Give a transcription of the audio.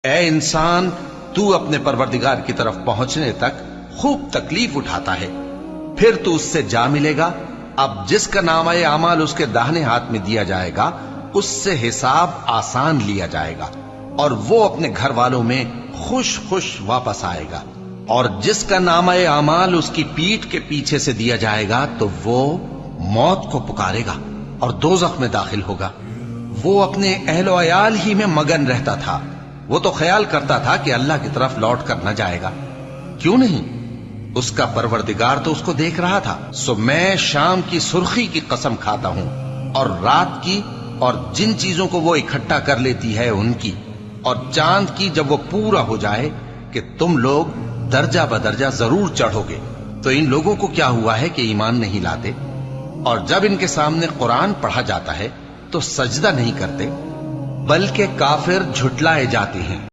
اے انسان، تو اپنے پروردگار کی طرف پہنچنے تک خوب تکلیف اٹھاتا ہے، پھر تو اس سے جا ملے گا۔ اب جس کا نامہ اعمال اس کے داہنے ہاتھ میں دیا جائے گا، اس سے حساب آسان لیا جائے گا اور وہ اپنے گھر والوں میں خوش خوش واپس آئے گا۔ اور جس کا نامہ اعمال اس کی پیٹھ کے پیچھے سے دیا جائے گا تو وہ موت کو پکارے گا اور دوزخ میں داخل ہوگا۔ وہ اپنے اہل و عیال ہی میں مگن رہتا تھا، وہ تو خیال کرتا تھا کہ اللہ کی طرف لوٹ کر نہ جائے گا، کیوں نہیں؟ اس کا پروردگار تو اس کو دیکھ رہا تھا۔ سو میں شام کی سرخی کی قسم کھاتا ہوں اور رات کی، اور جن چیزوں کو وہ اکٹھا کر لیتی ہے ان کی، اور چاند کی جب وہ پورا ہو جائے، کہ تم لوگ درجہ بدرجہ ضرور چڑھو گے۔ تو ان لوگوں کو کیا ہوا ہے کہ ایمان نہیں لاتے؟ اور جب ان کے سامنے قرآن پڑھا جاتا ہے تو سجدہ نہیں کرتے، بلکہ کافر جھٹلائے جاتے ہیں۔